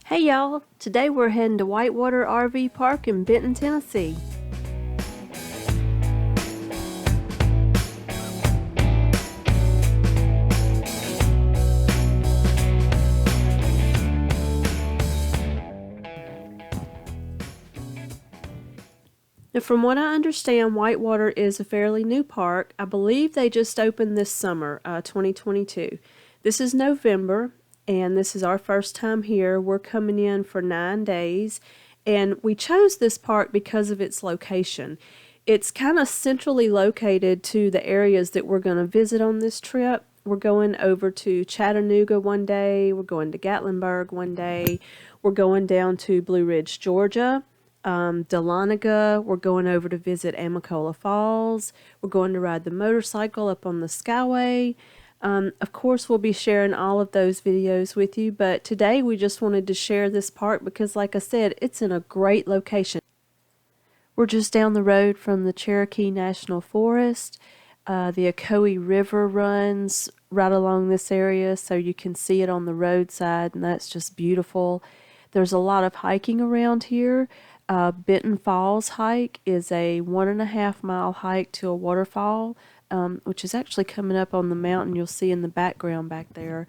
Hey y'all, today we're heading to WhiteWater RV Park in Benton, Tennessee. Now, from what I understand, WhiteWater is a fairly new park. I believe they just opened this summer, 2022. This is November, and this is our first time here. We're coming in for 9 days, and we chose this park because of its location. It's kind of centrally located to the areas that we're going to visit on this trip. We're going over to Chattanooga one day, we're going to Gatlinburg one day, we're going down to Blue Ridge, Georgia, Dahlonega, we're going over to visit Amicalola Falls, we're going to ride the motorcycle up on the Skyway. Of course, we'll be sharing all of those videos with you, but today we just wanted to share this park because, like I said, it's in a great location. We're just down the road from the Cherokee National Forest. The Ocoee River runs right along this area, so you can see it on the roadside, and that's just beautiful. There's a lot of hiking around here. Benton Falls hike is a 1.5 mile hike to a waterfall, which is actually coming up on the mountain you'll see in the background back there.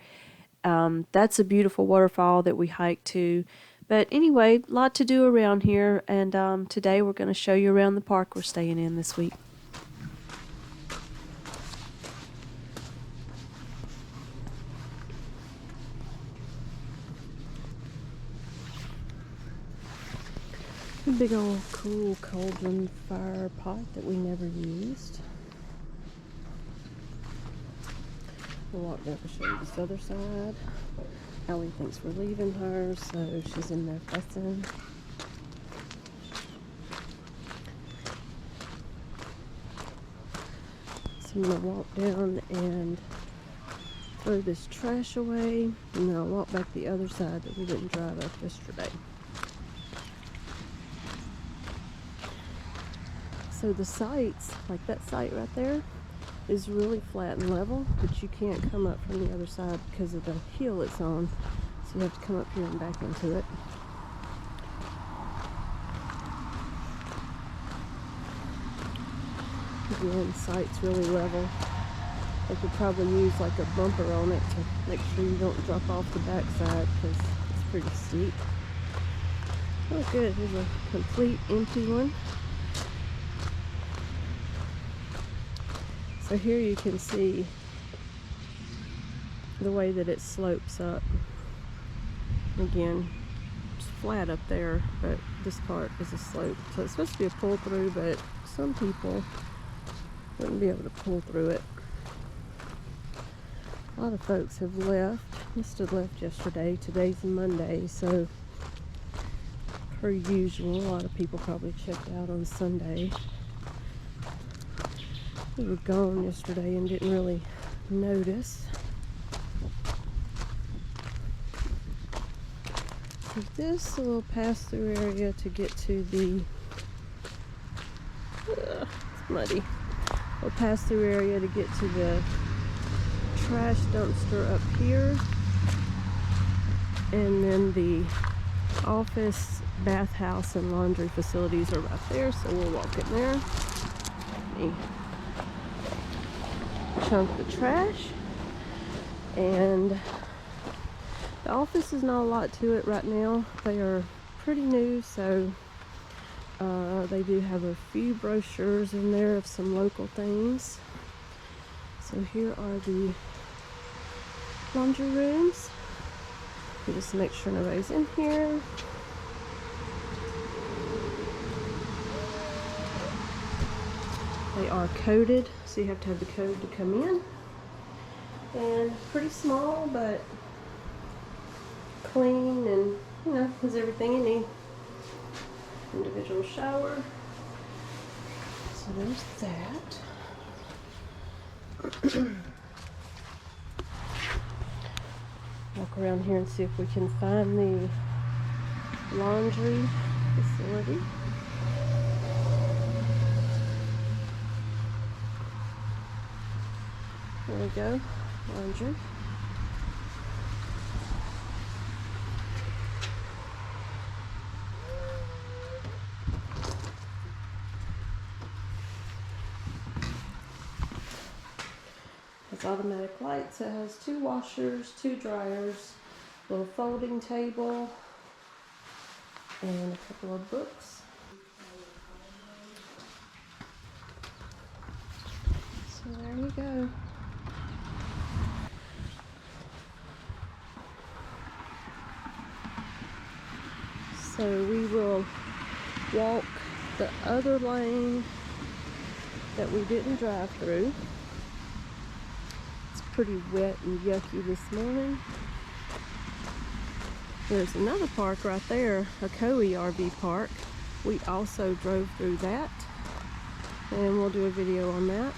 That's a beautiful waterfall that we hike to. But anyway, a lot to do around here, and today we're going to show you around the park we're staying in this week. A big old cool cauldron fire pot that we never used. We'll walk down to show you this other side. Allie thinks we're leaving her, so she's in there fussing. So I'm going to walk down and throw this trash away, and then I'll walk back the other side that we didn't drive up yesterday. So the sites, like that site right there, is really flat and level, but you can't come up from the other side because of the hill it's on. So you have to come up here and back into it. Again, the site's really level. They could probably use like a bumper on it to make sure you don't drop off the backside because it's pretty steep. Oh good, here's a complete empty one. So here you can see the way that it slopes up. Again, it's flat up there, but this part is a slope. So it's supposed to be a pull through, but some people wouldn't be able to pull through it. A lot of folks have left. Must have left yesterday. Today's Monday, so per usual, a lot of people probably checked out on Sunday. We were gone yesterday and didn't really notice. So this little pass-through area to get to the it's muddy. We'll pass through area to get to the trash dumpster up here, and then the office, bathhouse, and laundry facilities are right there. So we'll walk in there. Chunk the trash, and the office is not a lot to it right now. They are pretty new, so they do have a few brochures in there of some local things. So here are the laundry rooms. We just make sure nobody's in here. They are coded, so you have to have the code to come in. And pretty small, but clean, and you know, has everything you need. Individual shower. So there's that. Walk around here and see if we can find the laundry facility. There we go, laundry. automatic lights. It has 2 washers, 2 dryers, little folding table, and a couple of books. So there you go. So we will walk the other lane that we didn't drive through. It's pretty wet and yucky this morning. There's another park right there, Ocoee RV park. We also drove through that, and we'll do a video on that.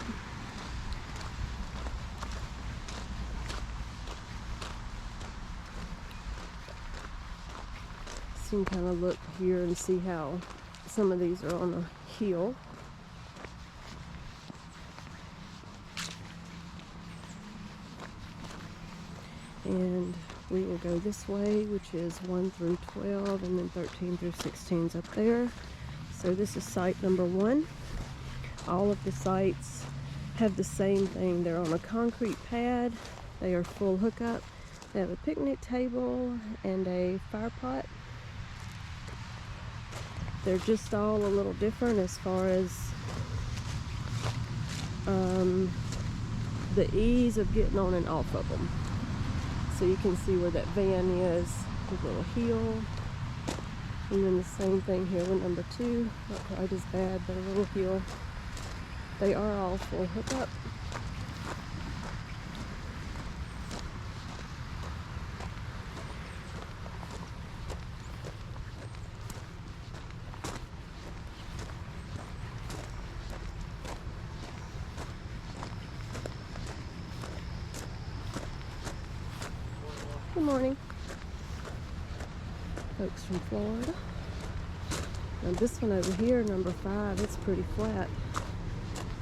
So you can kind of look here and see how some of these are on a hill. And we will go this way, which is 1 through 12, and then 13 through 16 is up there. So this is site number 1. All of the sites have the same thing. They're on a concrete pad. They are full hookup. They have a picnic table and a fire pot. They're just all a little different as far as the ease of getting on and off of them. So you can see where that van is, the little hill. And then the same thing here with number 2, not quite as bad, but a little hill. They are all full hookup. Good morning, folks from Florida. Now this one over here, number 5, it's pretty flat.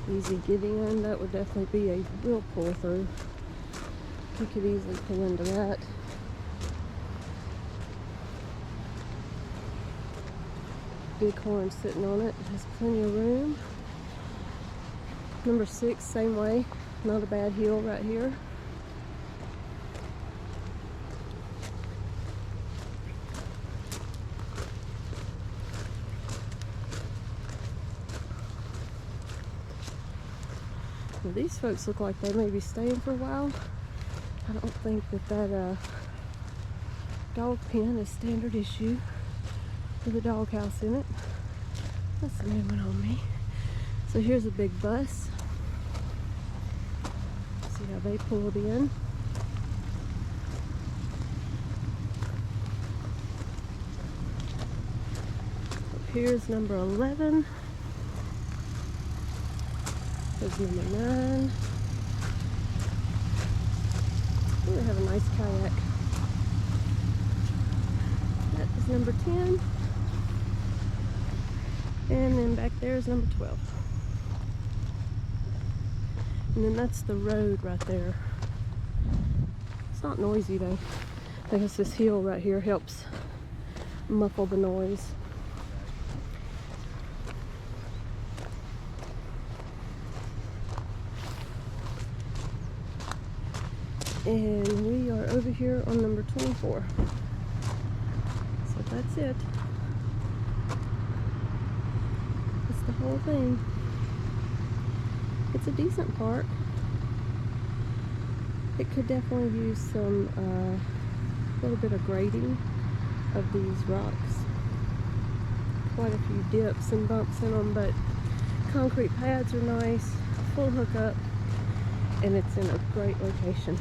Easy get in. That would definitely be a real pull through. You could easily pull into that. Big horn sitting on it. Has plenty of room. Number 6, same way. Not a bad hill right here. Well, these folks look like they may be staying for a while. I don't think that dog pen is standard issue with a dog house in it. That's a new one on me. So here's a big bus. See how they pulled in. Up here's number 11. There's number 9. Ooh, they have a nice kayak. That is number 10. And then back there is number 12. And then that's the road right there. It's not noisy though. I guess this hill right here helps muffle the noise. And we are over here on number 24. So that's it. That's the whole thing. It's a decent park. It could definitely use some little bit of grading of these rocks. Quite a few dips and bumps in them, but concrete pads are nice, full hookup, and it's in a great location.